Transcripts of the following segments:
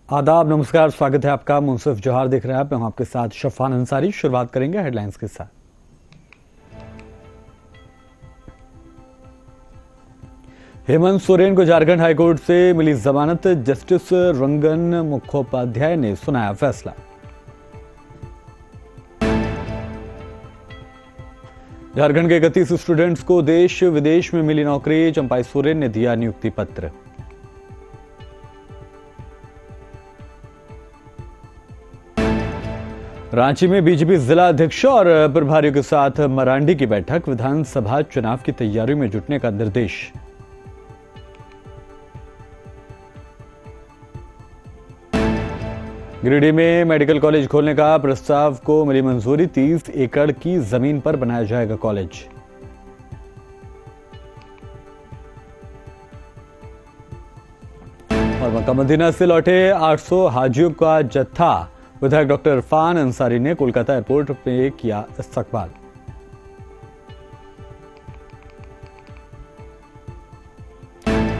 आदाब, नमस्कार, स्वागत है आपका। मुंसिफ जोहार देख रहे हैं आप, मैं आपके साथ शफान अंसारी। शुरुआत करेंगे हेडलाइंस के साथ। हेमंत सोरेन को झारखंड हाईकोर्ट से मिली जमानत, जस्टिस रंगन मुखोपाध्याय ने सुनाया फैसला। झारखंड के 31 स्टूडेंट्स को देश विदेश में मिली नौकरी, चंपाई सोरेन ने दिया नियुक्ति पत्र। रांची में बीजेपी जिला अध्यक्ष और प्रभारियों के साथ मरांडी की बैठक, विधानसभा चुनाव की तैयारियों में जुटने का निर्देश। गिरिडीह में मेडिकल कॉलेज खोलने का प्रस्ताव को मिली मंजूरी, 30 एकड़ की जमीन पर बनाया जाएगा कॉलेज। और मक्का मदीना से लौटे 800 हाजियों का जत्था, विधायक डॉक्टर इरफान अंसारी ने कोलकाता एयरपोर्ट पे किया इस्तकबाल।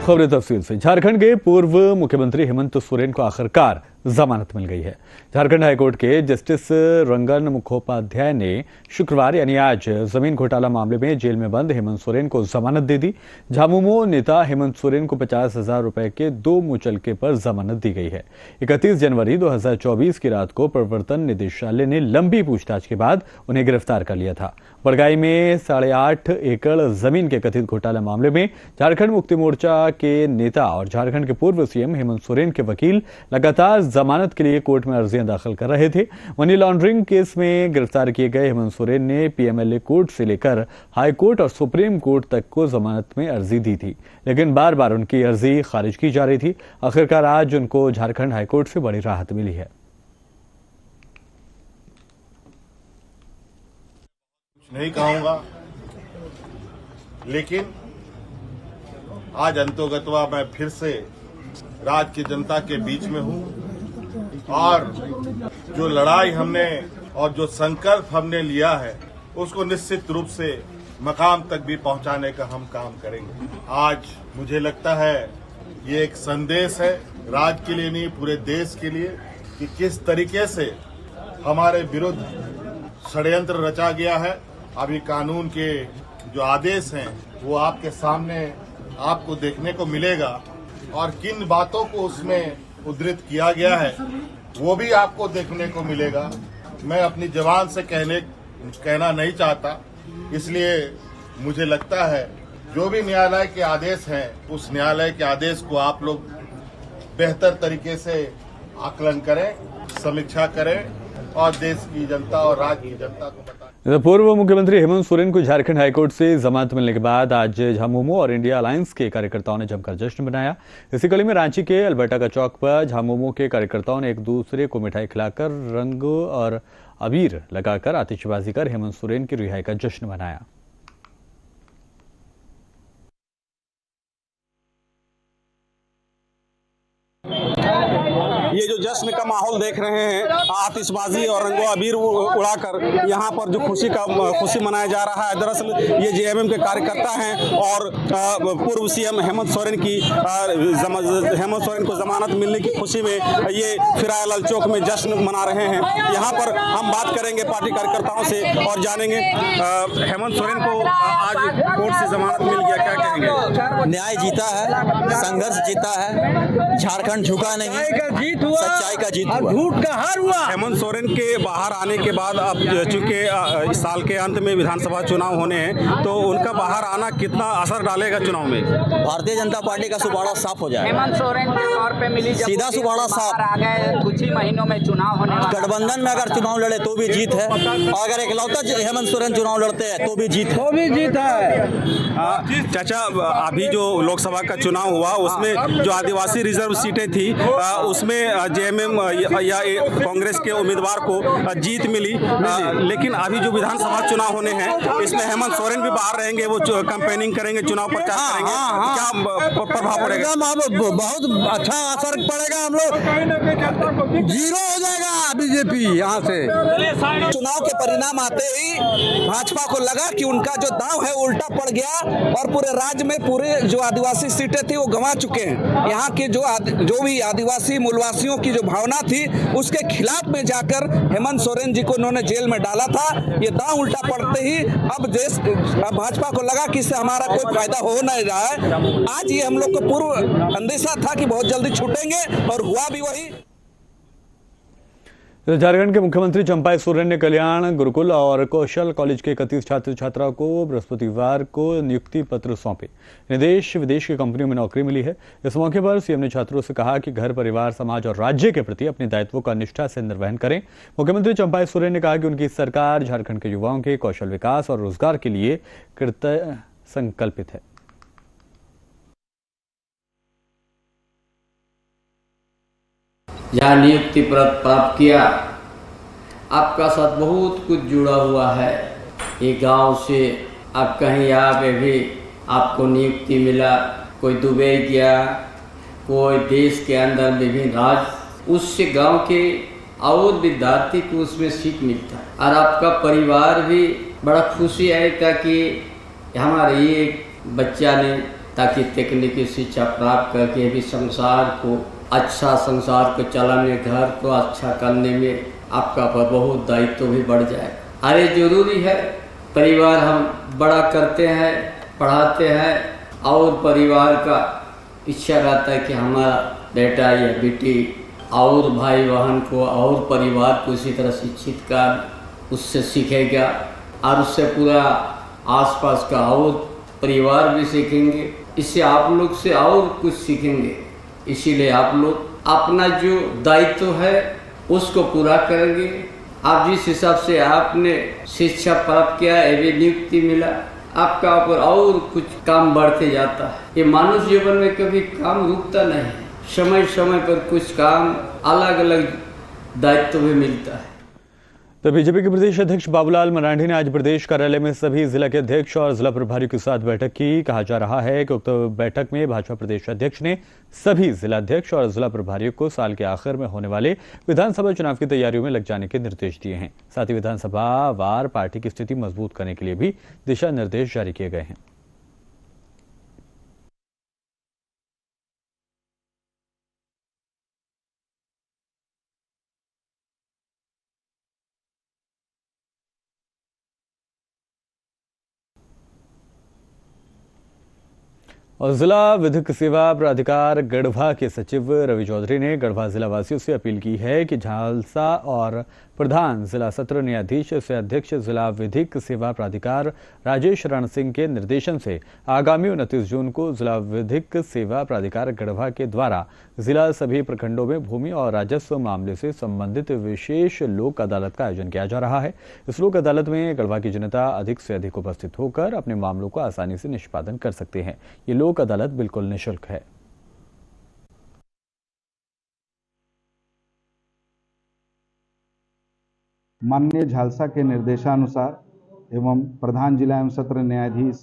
खबरें तफसील से। झारखंड के पूर्व मुख्यमंत्री हेमंत सोरेन को आखिरकार जमानत मिल गई है। झारखंड हाईकोर्ट के जस्टिस रंगन मुखोपाध्याय ने शुक्रवार यानी आज जमीन घोटाला मामले में जेल में बंद हेमंत सोरेन को जमानत दे दी। झामुमो नेता हेमंत सोरेन को 50,000 रुपए के 2 मुचलके पर जमानत दी गई है। 31 जनवरी 2024 की रात को प्रवर्तन निदेशालय ने लंबी पूछताछ के बाद उन्हें गिरफ्तार कर लिया था। बड़गाई में 8.5 एकड़ जमीन के कथित घोटाला मामले में झारखंड मुक्ति मोर्चा के नेता और झारखंड के पूर्व सीएम हेमंत सोरेन के वकील लगातार जमानत के लिए कोर्ट में अर्जियां दाखिल कर रहे थे। मनी लॉन्ड्रिंग केस में गिरफ्तार किए गए हेमंत सोरेन ने पीएमएलए कोर्ट से लेकर हाई कोर्ट और सुप्रीम कोर्ट तक को जमानत में अर्जी दी थी, लेकिन बार बार उनकी अर्जी खारिज की जा रही थी। आखिरकार आज उनको झारखंड हाईकोर्ट से बड़ी राहत मिली है। नहीं कहूंगा, लेकिन आज अंतोगत्वा मैं फिर से राज्य की जनता के बीच में हूं और जो लड़ाई हमने और जो संकल्प हमने लिया है उसको निश्चित रूप से मकाम तक भी पहुंचाने का हम काम करेंगे। आज मुझे लगता है ये एक संदेश है राज्य के लिए नहीं, पूरे देश के लिए, कि किस तरीके से हमारे विरुद्ध षड्यंत्र रचा गया है। अभी कानून के जो आदेश हैं वो आपके सामने आपको देखने को मिलेगा और किन बातों को उसमें उद्धृत किया गया है वो भी आपको देखने को मिलेगा। मैं अपनी जबान से कहना नहीं चाहता, इसलिए मुझे लगता है जो भी न्यायालय के आदेश हैं उस न्यायालय के आदेश को आप लोग बेहतर तरीके से आकलन करें, समीक्षा करें और देश की जनता और राज्य की जनता को बताएं। पूर्व मुख्यमंत्री हेमंत सोरेन को झारखंड हाईकोर्ट से जमानत मिलने के बाद आज झामुमो और इंडिया अलायंस के कार्यकर्ताओं ने जमकर जश्न मनाया। इसी कड़ी में रांची के अल्बर्टा का चौक पर झामुमो के कार्यकर्ताओं ने एक दूसरे को मिठाई खिलाकर, रंग और अबीर लगाकर आतिशबाजी कर हेमंत सोरेन की रिहाई का जश्न मनाया। ये जो जश्न का माहौल देख रहे हैं, आतिशबाजी और रंगो अबीर उड़ाकर यहाँ पर जो खुशी मनाया जा रहा है, दरअसल ये जेएमएम के कार्यकर्ता हैं और पूर्व सीएम हेमंत सोरेन को जमानत मिलने की खुशी में ये फिरायलाल चौक में जश्न मना रहे हैं। यहाँ पर हम बात करेंगे पार्टी कार्यकर्ताओं से और जानेंगे हेमंत सोरेन को आज कोर्ट से जमानत मिल गया, क्या कहेंगे? न्याय जीता है, संघर्ष जीता है, झारखंड झुका नहीं, सच्चाई का जीत हुआ, झूठ का हार हुआ। हेमंत सोरेन के बाहर आने के बाद अब चूंकि इस साल के अंत में विधानसभा चुनाव होने हैं, तो उनका बाहर आना कितना असर डालेगा चुनाव में? भारतीय जनता पार्टी का सुबाड़ा साफ हो जाएगा। हेमंत सोरेन के तौर पे मिली सीधा सुबाड़ा साफ आ गए, कुछ ही महीनों में चुनाव होने वाला। गठबंधन में अगर चुनाव लड़े तो भी जीत है, और अगर इकलौता हेमंत सोरेन चुनाव लड़ते हैं तो भी जीत है। चाचा, अभी जो लोकसभा का चुनाव हुआ उसमें जो आदिवासी रिजर्व सीटें थी उसमें जेएमएम या कांग्रेस के उम्मीदवार को जीत मिली, लेकिन अभी जो विधानसभा चुनाव होने हैं इसमें हेमंत सोरेन भी बाहर रहेंगे, वो कैंपेनिंग करेंगे, चुनाव प्रचार करेंगे, क्या प्रभाव पड़ेगा? बहुत अच्छा असर पड़ेगा। हम लोग जीरो हो जाएगा बीजेपी यहाँ से। चुनाव के परिणाम आते ही भाजपा को लगा कि उनका जो दांव है उल्टा पड़ गया और पूरे राज्य में पूरे जो आदिवासी सीटें थी वो गंवा चुके हैं। यहाँ के जो भी आदिवासी मूलवासी आदिवासियों की जो भावना थी उसके खिलाफ में जाकर हेमंत सोरेन जी को उन्होंने जेल में डाला था। ये दांव उल्टा पड़ते ही अब भाजपा को लगा कि इससे हमारा कोई फायदा हो नहीं रहा है। आज ये हम लोग को पूर्व अंदेशा था कि बहुत जल्दी छूटेंगे और हुआ भी वही। झारखंड के मुख्यमंत्री चंपाई सोरेन ने कल्याण गुरुकुल और कौशल कॉलेज के 31 छात्र छात्राओं को बृहस्पतिवार को नियुक्ति पत्र सौंपे। देश विदेश की कंपनियों में नौकरी मिली है। इस मौके पर सीएम ने छात्रों से कहा कि घर, परिवार, समाज और राज्य के प्रति अपने दायित्वों का निष्ठा से निर्वहन करें। मुख्यमंत्री चंपाई सोरेन ने कहा कि उनकी सरकार झारखंड के युवाओं के कौशल विकास और रोजगार के लिए कृत संकल्पित है। जहाँ नियुक्ति प्राप्त किया, आपका साथ बहुत कुछ जुड़ा हुआ है। ये गांव से आप कहीं आप भी आपको नियुक्ति मिला, कोई दुबई गया, कोई देश के अंदर विभिन्न राज्य, उससे गांव के और विद्यार्थी को उसमें सीख मिलता है। और आपका परिवार भी बड़ा खुशी है ताकि हमारे ये बच्चा ने ताकि तकनीकी शिक्षा प्राप्त करके भी संसार को अच्छा संसार को चलाने, घर को अच्छा करने में आपका बहुत दायित्व भी बढ़ जाए। अरे जरूरी है, परिवार हम बड़ा करते हैं, पढ़ाते हैं और परिवार का इच्छा रहता है कि हमारा बेटा या बेटी और भाई बहन को और परिवार को इसी तरह शिक्षित कर उससे सीखेगा और उससे पूरा आसपास का और परिवार भी सीखेंगे। इससे आप लोग से और कुछ सीखेंगे। इसीलिए आप लोग अपना जो दायित्व है उसको पूरा करेंगे। आप जिस हिसाब से आपने शिक्षा प्राप्त किया, ये नियुक्ति मिला, आपका ऊपर और कुछ काम बढ़ते जाता है। ये मानव जीवन में कभी काम रुकता नहीं है, समय समय पर कुछ काम अलग अलग दायित्व भी मिलता है। तो बीजेपी के प्रदेश अध्यक्ष बाबूलाल मरांडी ने आज प्रदेश कार्यालय में सभी जिला के अध्यक्ष और जिला प्रभारियों के साथ बैठक की। कहा जा रहा है कि उक्त बैठक में भाजपा प्रदेश अध्यक्ष ने सभी जिला अध्यक्ष और जिला प्रभारियों को साल के आखिर में होने वाले विधानसभा चुनाव की तैयारियों में लग जाने के निर्देश दिए हैं। साथ ही विधानसभा वार पार्टी की स्थिति मजबूत करने के लिए भी दिशा निर्देश जारी किए गए हैं। और जिला विधिक सेवा प्राधिकार गढ़वा के सचिव रवि चौधरी ने गढ़वा जिला वासियों से अपील की है कि झालसा और प्रधान जिला सत्र न्यायाधीश से अध्यक्ष जिला विधिक सेवा प्राधिकार राजेश रण सिंह के निर्देशन से आगामी 29 जून को जिला विधिक सेवा प्राधिकार गढ़वा के द्वारा जिला सभी प्रखंडों में भूमि और राजस्व मामले से संबंधित विशेष लोक अदालत का आयोजन किया जा रहा है। इस लोक अदालत में गढ़वा की जनता अधिक से अधिक उपस्थित होकर अपने मामलों को आसानी से निष्पादन कर सकते हैं। ये लोक अदालत बिल्कुल निःशुल्क है। माननीय झालसा के निर्देशानुसार एवं प्रधान जिला एवं सत्र न्यायाधीश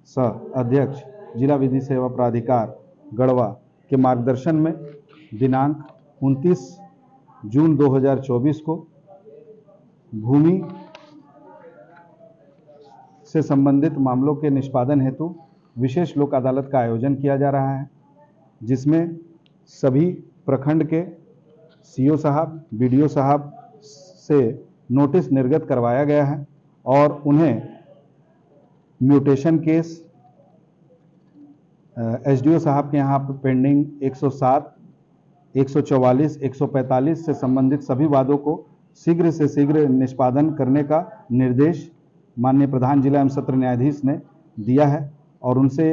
सह अध्यक्ष जिला विधि सेवा प्राधिकार गढ़वा के मार्गदर्शन में दिनांक 29 जून 2024 को भूमि से संबंधित मामलों के निष्पादन हेतु विशेष लोक अदालत का आयोजन किया जा रहा है, जिसमें सभी प्रखंड के सीओ साहब, बीडीओ साहब से नोटिस निर्गत करवाया गया है और उन्हें म्यूटेशन केस एसडीओ साहब के यहाँ पेंडिंग 107, 144, 145 से संबंधित सभी वादों को शीघ्र से शीघ्र निष्पादन करने का निर्देश माननीय प्रधान जिला एवं सत्र न्यायाधीश ने दिया है और उनसे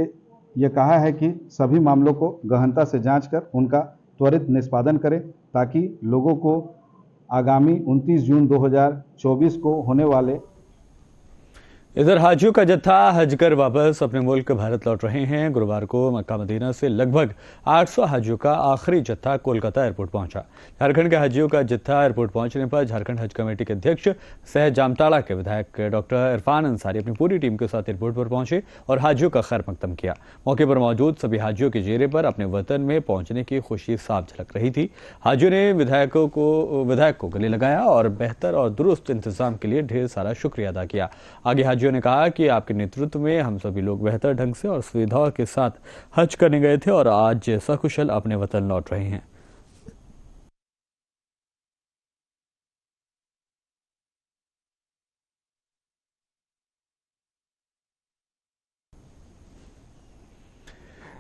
यह कहा है कि सभी मामलों को गहनता से जांच कर उनका त्वरित निष्पादन करें ताकि लोगों को आगामी 29 जून 2024 को होने वाले इधर हाजियों का जत्था हज कर वापस अपने मुल्क भारत लौट रहे हैं। गुरुवार को मक्का मदीना से लगभग 800 हाजियों का आखिरी जत्था कोलकाता एयरपोर्ट पहुंचा। झारखंड के हाजियों का जत्था एयरपोर्ट पहुंचने पर झारखंड हज कमेटी के अध्यक्ष सह जामताड़ा के विधायक डॉक्टर इरफान अंसारी अपनी पूरी टीम के साथ एयरपोर्ट पर पहुंचे और हाजियों का खैर मकदम किया। मौके पर मौजूद सभी हाजियों के चेहरे पर अपने वतन में पहुंचने की खुशी साफ झलक रही थी। हाजियों ने विधायक को गले लगाया और बेहतर और दुरुस्त इंतजाम के लिए ढेर सारा शुक्रिया अदा किया। आगे हाजियों ने कहा कि आपके नेतृत्व में हम सभी लोग बेहतर ढंग से और सुविधाओं के साथ हज करने गए थे और आज सकुशल अपने वतन लौट रहे हैं।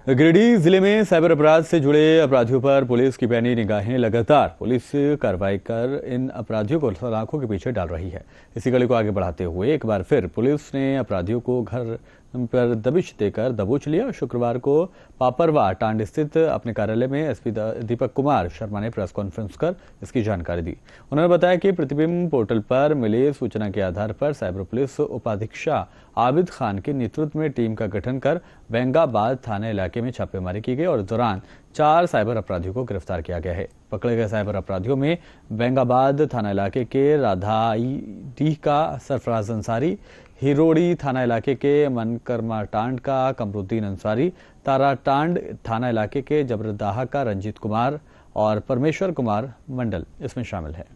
गिरिडीह जिले में साइबर अपराध से जुड़े अपराधियों पर पुलिस की पैनी निगाहें लगातार पुलिस कार्रवाई कर इन अपराधियों को सलाखों के पीछे डाल रही है। इसी कड़ी को आगे बढ़ाते हुए एक बार फिर पुलिस ने अपराधियों को घर पर दबिश देकर दबोच लिया। शुक्रवार को पापरवा टांड स्थित अपने कार्यालय में एसपी दीपक कुमार शर्मा ने प्रेस कॉन्फ्रेंस कर इसकी जानकारी दी। उन्होंने बताया कि प्रतिबिंब पोर्टल पर मिले सूचना के आधार पर साइबर पुलिस उपाधीक्षक आबिद खान के नेतृत्व में टीम का गठन कर बेंगाबाद थाना इलाके में छापेमारी की गई और इस दौरान 4 साइबर अपराधियों को गिरफ्तार किया गया है। पकड़े गए साइबर अपराधियों में बेंगाबाद थाना इलाके के राधाईडीह का सरफराज अंसारी, हिरोड़ी थाना इलाके के मनकरमा टांड का कमरुद्दीन अंसारी, तारा टांड थाना इलाके के जबरदाह का रंजीत कुमार और परमेश्वर कुमार मंडल इसमें शामिल है।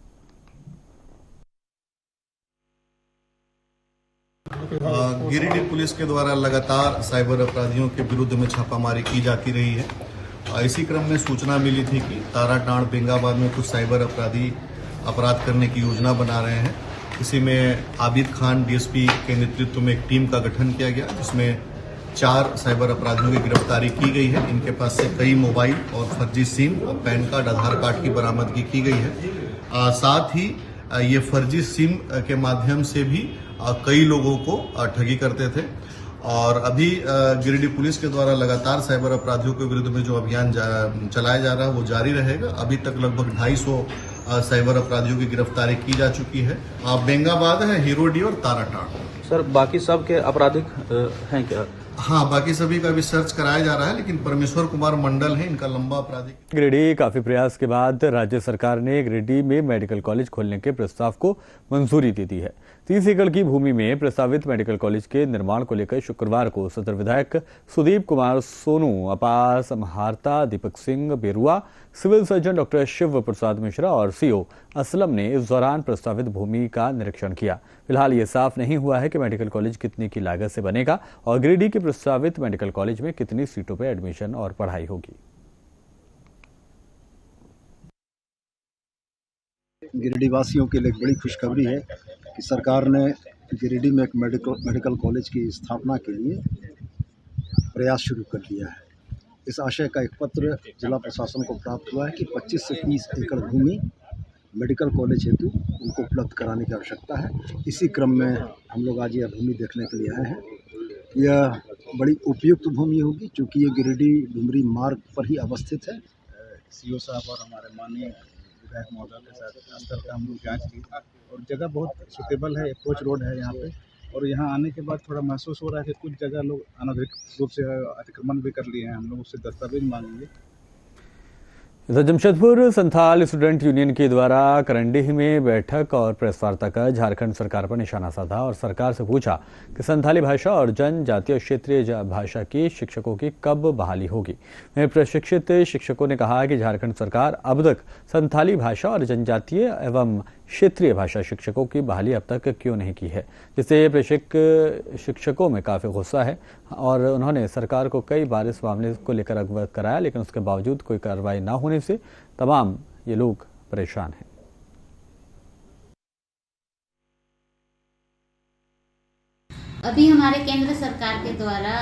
गिरिडीह पुलिस के द्वारा लगातार साइबर अपराधियों के विरुद्ध में छापामारी की जाती रही है। इसी क्रम में सूचना मिली थी कि ताराटांड बेंगाबाद में कुछ साइबर अपराधी अपराध करने की योजना बना रहे हैं। इसी में आबिद खान डीएसपी के नेतृत्व में एक टीम का गठन किया गया, जिसमें 4 साइबर अपराधियों की गिरफ्तारी की गई है। इनके पास से कई मोबाइल और फर्जी सिम और पैन कार्ड, आधार कार्ड की बरामदगी की गई है। साथ ही ये फर्जी सिम के माध्यम से भी कई लोगों को ठगी करते थे और अभी गिरिडीह पुलिस के द्वारा लगातार साइबर अपराधियों के विरुद्ध में जो अभियान चलाया जा रहा है वो जारी रहेगा। अभी तक लगभग 250 साइबर अपराधियों की गिरफ्तारी की जा चुकी है। बेंगाबाद है, हिरोडी और ताराटांड। सर बाकी सब के आपराधिक हैं क्या? हाँ, बाकी सभी का भी सर्च कराया जा रहा है, लेकिन परमेश्वर कुमार मंडल है, इनका लंबा आपराधिक। गिरिडीह काफी प्रयास के बाद राज्य सरकार ने गिरिडीह में मेडिकल कॉलेज खोलने के प्रस्ताव को मंजूरी दे दी है। 30 एकड़ की भूमि में प्रस्तावित मेडिकल कॉलेज के निर्माण को लेकर शुक्रवार को सदर विधायक सुदीप कुमार सोनू, अपार समाहर्ता Deepak Singh Berua, civil surgeon doctor Shiv Prasad Mishra और सीओ असलम ने इस दौरान प्रस्तावित भूमि का निरीक्षण किया। फिलहाल ये साफ नहीं हुआ है कि मेडिकल कॉलेज कितने की लागत से बनेगा और गिरिडीह के प्रस्तावित मेडिकल कॉलेज में कितनी सीटों पर एडमिशन और पढ़ाई होगी। गिरिडीह वासियों के लिए एक बड़ी खुशखबरी है कि सरकार ने गिरिडीह में एक मेडिकल कॉलेज की स्थापना के लिए प्रयास शुरू कर दिया है। इस आशय का एक पत्र जिला प्रशासन को प्राप्त हुआ है कि 25 से 30 एकड़ भूमि मेडिकल कॉलेज हेतु उनको उपलब्ध कराने की आवश्यकता है। इसी क्रम में हम लोग आज यह भूमि देखने के लिए आए हैं। यह बड़ी उपयुक्त भूमि होगी क्योंकि ये गिरिडीह डुमरी मार्ग पर ही अवस्थित है। सीओ साहब और हमारे माननीय विधायक महोदय के साथ स्तर पर हम लोग जाँच की और जगह बहुत सुटेबल है। अप्रोच रोड है यहाँ पे और यहाँ आने के बाद थोड़ा महसूस हो रहा है कि कुछ जगह लोग अनधिकृत रूप से अतिक्रमण भी कर लिए हैं। हम लोग उससे दस्तावेज मांगेंगे। इधर जमशेदपुर संथाल स्टूडेंट यूनियन के द्वारा करंडीह में बैठक और प्रेस वार्ता कर झारखंड सरकार पर निशाना साधा और सरकार से पूछा कि संथाली भाषा और जनजातीय क्षेत्रीय भाषा की शिक्षकों की कब बहाली होगी। वहीं प्रशिक्षित शिक्षकों ने कहा कि झारखंड सरकार अब तक संथाली भाषा और जनजातीय एवं क्षेत्रीय भाषा शिक्षकों की बहाली अब तक क्यों नहीं की है, जिससे प्रशिक्षित शिक्षकों में काफी गुस्सा है और उन्होंने सरकार को कई बार इस मामले को लेकर अवगत कराया, लेकिन उसके बावजूद कोई कार्रवाई न होने से तमाम ये लोग परेशान हैं। अभी हमारे केंद्र सरकार के द्वारा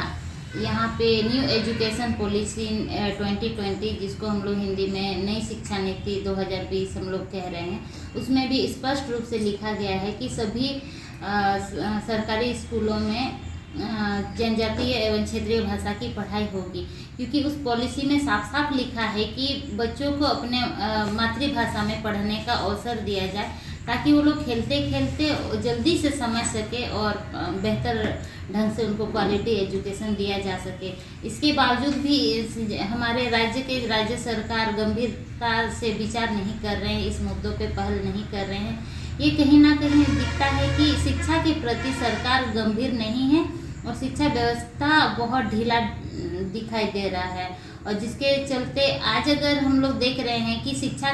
यहाँ पे न्यू एजुकेशन पॉलिसी 2020, जिसको हम लोग हिंदी में नई शिक्षा नीति 2020 हम लोग कह रहे हैं, उसमें भी स्पष्ट रूप से लिखा गया है कि सभी सरकारी स्कूलों में जनजातीय एवं क्षेत्रीय भाषा की पढ़ाई होगी, क्योंकि उस पॉलिसी में साफ साफ लिखा है कि बच्चों को अपने मातृभाषा में पढ़ने का अवसर दिया जाए ताकि वो लोग खेलते खेलते जल्दी से समझ सके और बेहतर ढंग से उनको क्वालिटी एजुकेशन दिया जा सके। इसके बावजूद भी हमारे राज्य सरकार गंभीरता से विचार नहीं कर रहे हैं, इस मुद्दों पे पहल नहीं कर रहे हैं। ये कहीं ना कहीं दिखता है कि शिक्षा के प्रति सरकार गंभीर नहीं है और शिक्षा व्यवस्था बहुत ढीला दिखाई दे रहा है और जिसके चलते आज अगर हम लोग देख रहे हैं कि शिक्षा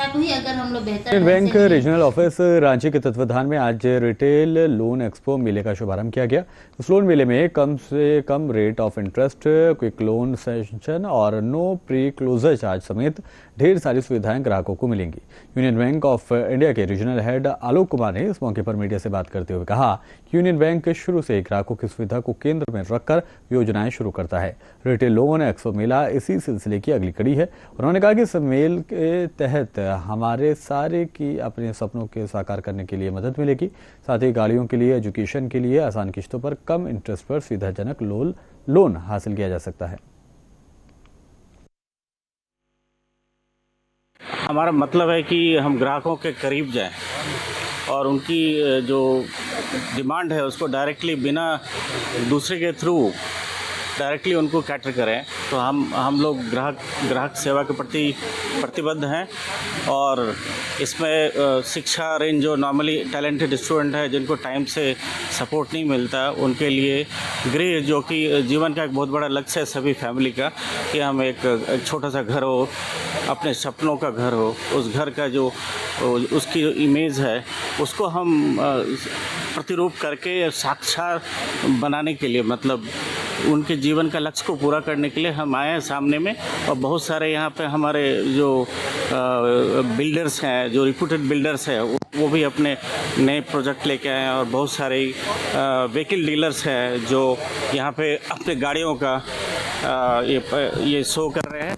को ही अगर हम लोग बेहतर union bank regional office Ranchi के तत्वाधान में आज रिटेल लोन एक्सपो मेले का शुभारंभ किया गया। इस लोन मेले में कम से कम rate of interest, quick loan session और नो प्री क्लोजर चार्ज समेत ढेर सारी सुविधाएं ग्राहकों को मिलेंगी। यूनियन बैंक ऑफ इंडिया के रीजनल हेड आलोक कुमार ने इस मौके पर मीडिया से बात करते हुए कहा कि यूनियन बैंक शुरू से ग्राहकों की सुविधा को केंद्र में रखकर योजनाएं शुरू करता है। रिटेल लोन एक्सपो मेला इसी सिलसिले की अगली कड़ी है। उन्होंने कहा कि इस मेल के तहत हमारे सारे की अपने सपनों के साकार करने के लिए मदद मिलेगी। साथ ही गाड़ियों के लिए, एजुकेशन के लिए आसान किस्तों पर कम इंटरेस्ट पर सुविधाजनक लोन हासिल किया जा सकता है। हमारा मतलब है कि हम ग्राहकों के करीब जाएं और उनकी जो डिमांड है उसको डायरेक्टली बिना दूसरे के थ्रू डायरेक्टली उनको कैटर करें। तो हम लोग ग्राहक सेवा के प्रति प्रतिबद्ध हैं और इसमें शिक्षा रेंज जो नॉर्मली टैलेंटेड स्टूडेंट है जिनको टाइम से सपोर्ट नहीं मिलता, उनके लिए गृह जो कि जीवन का एक बहुत बड़ा लक्ष्य है सभी फैमिली का, कि हम एक छोटा सा घर हो, अपने सपनों का घर हो, उस घर का जो उसकी जो इमेज है उसको हम प्रतिरूप करके साक्षात बनाने के लिए, मतलब उनके जीवन का लक्ष्य को पूरा करने के लिए हम आए हैं सामने में। और बहुत सारे यहाँ पे हमारे जो बिल्डर्स हैं, जो रिप्यूटेड बिल्डर्स हैं, वो भी अपने नए प्रोजेक्ट लेके आए हैं और बहुत सारे व्हीकल डीलर्स हैं जो यहाँ पे अपने गाड़ियों का ये शो कर रहे हैं।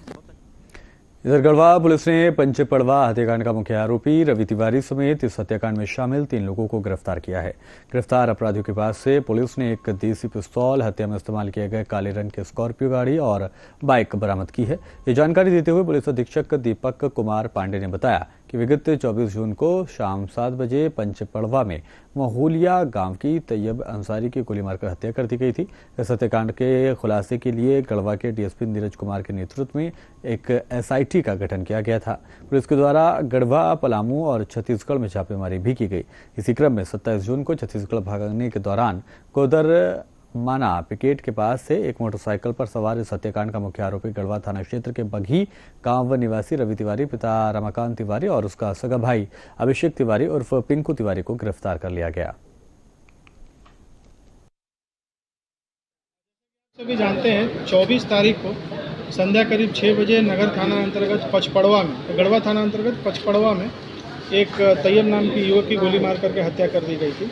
इधर गढ़वा पुलिस ने पंचपड़वा हत्याकांड का मुख्य आरोपी रवि तिवारी समेत इस हत्याकांड में शामिल 3 लोगों को गिरफ्तार किया है। गिरफ्तार अपराधियों के पास से पुलिस ने एक देसी पिस्तौल, हत्या में इस्तेमाल किए गए काले रंग की स्कॉर्पियो गाड़ी और बाइक बरामद की है। ये जानकारी देते हुए पुलिस अधीक्षक दीपक कुमार पांडे ने बताया कि विगत 24 जून को शाम 7 बजे पंचपड़वा में महुलिया गांव की तैयब अंसारी की गोली मारकर हत्या कर दी गई थी। इस हत्याकांड के खुलासे के लिए गढ़वा के डीएसपी नीरज कुमार के नेतृत्व में एक एसआईटी का गठन किया गया था। पुलिस के द्वारा गढ़वा, पलामू और छत्तीसगढ़ में छापेमारी भी की गई। इसी क्रम में 27 जून को छत्तीसगढ़ भागने के दौरान कोदर माना पिकेट के पास से एक मोटरसाइकिल पर सवार इस हत्याकांड का मुख्य आरोपी गढ़वा थाना क्षेत्र के बघी गांव निवासी रवि तिवारी, पिता रमाकांत तिवारी और उसका सगा भाई अभिषेक तिवारी उर्फ पिंकू तिवारी को गिरफ्तार कर लिया गया। सभी जानते हैं 24 तारीख को संध्या करीब 6 बजे नगर थाना अंतर्गत पचपड़वा में, गढ़वा थाना अंतर्गत पचपड़वा में एक तैयब नाम की युवक की गोली मार करके हत्या कर दी गई थी।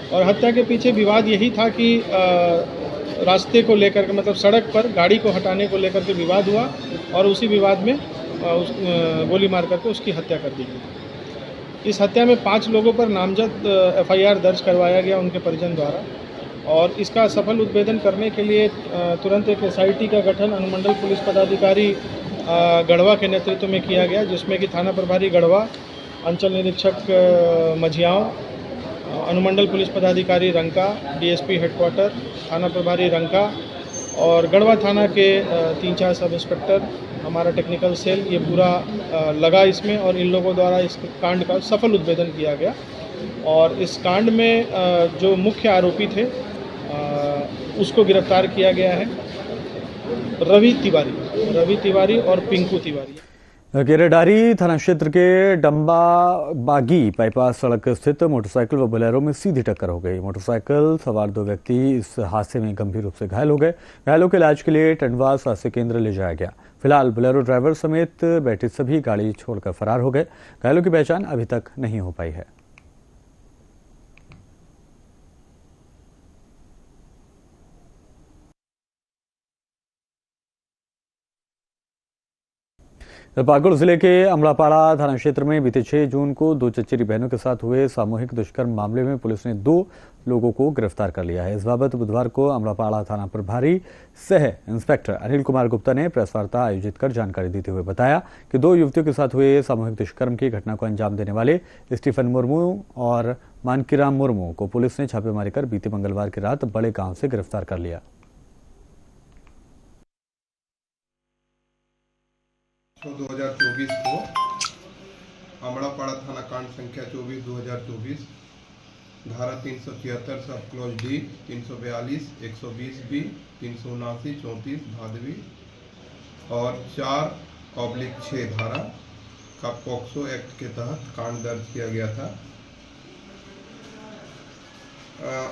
और हत्या के पीछे विवाद यही था कि रास्ते को लेकर के, मतलब सड़क पर गाड़ी को हटाने को लेकर के विवाद हुआ और उसी विवाद में गोली मार करके उसकी हत्या कर दी गई। इस हत्या में 5 लोगों पर नामजद एफआईआर दर्ज करवाया गया उनके परिजन द्वारा। और इसका सफल उद्भेदन करने के लिए तुरंत एक एसआईटी का गठन अनुमंडल पुलिस पदाधिकारी गढ़वा के नेतृत्व में किया गया, जिसमें कि थाना प्रभारी गढ़वा, अंचल निरीक्षक मझियाओं, अनुमंडल पुलिस पदाधिकारी रंका, डीएसपी हेडक्वार्टर, थाना प्रभारी रंका और गढ़वा थाना के 3-4 सब इंस्पेक्टर, हमारा टेक्निकल सेल, ये पूरा लगा इसमें। और इन लोगों द्वारा इस कांड का सफल उद्भेदन किया गया। और इस कांड में जो मुख्य आरोपी थे उसको गिरफ्तार किया गया है, रवि तिवारी और पिंकू तिवारी। केरेडारी थाना क्षेत्र के डंबा बागी बाईपास सड़क स्थित मोटरसाइकिल व बोलेरो में सीधी टक्कर हो गई। मोटरसाइकिल सवार 2 व्यक्ति इस हादसे में गंभीर रूप से घायल हो गए। घायलों के इलाज के लिए टंडवा स्वास्थ्य केंद्र ले जाया गया। फिलहाल बोलेरो ड्राइवर समेत बैठे सभी गाड़ी छोड़कर फरार हो गए। घायलों की पहचान अभी तक नहीं हो पाई है। पाकुड़ जिले के अमड़ापाड़ा थाना क्षेत्र में बीते 6 जून को 2 चचेरी बहनों के साथ हुए सामूहिक दुष्कर्म मामले में पुलिस ने 2 लोगों को गिरफ्तार कर लिया है। इस बाबत बुधवार को अमड़ापाड़ा थाना प्रभारी सह इंस्पेक्टर अनिल कुमार गुप्ता ने प्रेस वार्ता आयोजित कर जानकारी देते हुए बताया कि 2 युवतियों के साथ हुए सामूहिक दुष्कर्म की घटना को अंजाम देने वाले स्टीफन मुर्मू और मानकीराम मुर्मू को पुलिस ने छापेमारी कर बीते मंगलवार की रात बड़े गांव से गिरफ्तार कर लिया। 2024 को अमड़ापाड़ा थाना कांड संख्या 24/2024 धारा 373 सब क्लोज डी, 342, 120 बी, 379, 34 भादवी और 4/6 धारा का पॉक्सो एक्ट के तहत कांड दर्ज किया गया था।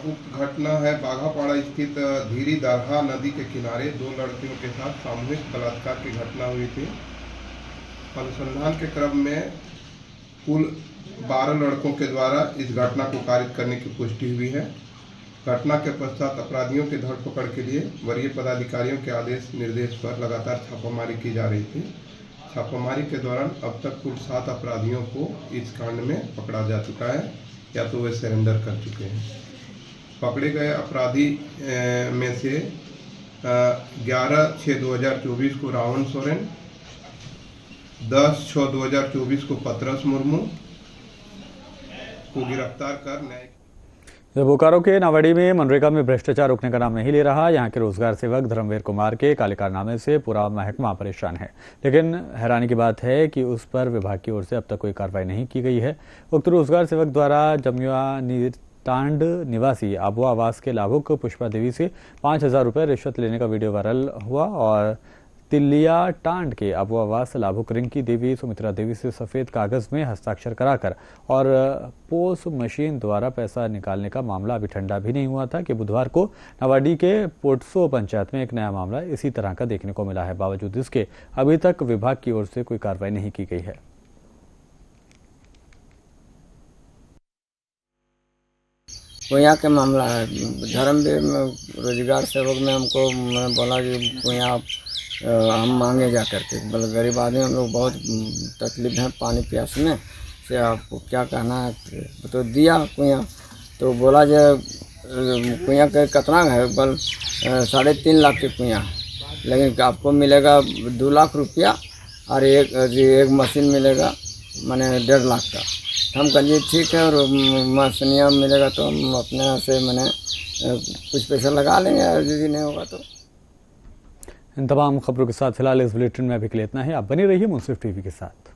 उक्त घटना है बाघापाड़ा स्थित धीरी दरहा नदी के किनारे 2 लड़कियों के साथ सामूहिक बलात्कार की घटना हुई थी। अनुसंधान के क्रम में कुल 12 लड़कों के द्वारा इस घटना को कारित करने की पुष्टि हुई है। घटना के पश्चात अपराधियों की धरपकड़ के लिए वरीय पदाधिकारियों के आदेश निर्देश पर लगातार छापामारी की जा रही थी। छापामारी के दौरान अब तक कुल 7 अपराधियों को इस कांड में पकड़ा जा चुका है या तो वे सरेंडर कर चुके हैं। पकड़े गए अपराधी में से 11/6/2024 को रावण सोरेन, 10/6/2024 को पतरस मुर्मू को गिरफ्तार कर न्यायिक। बोकारो के नावाडी में मनरेगा में भ्रष्टाचार रुकने का नाम नहीं ले रहा। यहाँ के रोजगार सेवक धर्मवीर कुमार के काले कारनामे से पूरा महकमा परेशान है, लेकिन हैरानी की बात है कि उस पर विभाग की ओर से अब तक कोई कार्रवाई नहीं की गई है। उक्त रोजगार सेवक द्वारा जमुआ टांड निवासी आबुआ आवास के लाभुक पुष्पा देवी से 5,000 रुपये रिश्वत लेने का वीडियो वायरल हुआ और तिल्लिया टांड के आबुआ आवास लाभुक रिंकी देवी सुमित्रा देवी से सफेद कागज में हस्ताक्षर कराकर और पोस मशीन द्वारा पैसा निकालने का मामला अभी ठंडा भी नहीं हुआ था कि बुधवार को नावाडी के पोटसो पंचायत में एक नया मामला इसी तरह का देखने को मिला है। बावजूद इसके अभी तक विभाग की ओर से कोई कार्रवाई नहीं की गई है। कुइया के मामला है। धर्मवीर में रोजगार सेवक में हमको मैंने बोला कि कुइया हम मांगे जा करके, बोले गरीब आदमी हम लोग बहुत तकलीफ है पानी प्यास में से, आपको क्या कहना है तो दिया कुइया। तो बोला जो कुइया के कितना है, बोल 3.5 लाख के कुइया, लेकिन आपको मिलेगा 2 लाख रुपया और एक मशीन मिलेगा मैंने 1.5 लाख का। हम कहिए ठीक है, और मशीनिया मिलेगा तो हम अपने यहाँ से मैंने कुछ पैसा लगा लेंगे, यदि नहीं होगा तो। इन तमाम खबरों के साथ फिलहाल इस बुलेटिन में अभी के लिए इतना ही। आप बने रहिए मुंसिफ टीवी के साथ।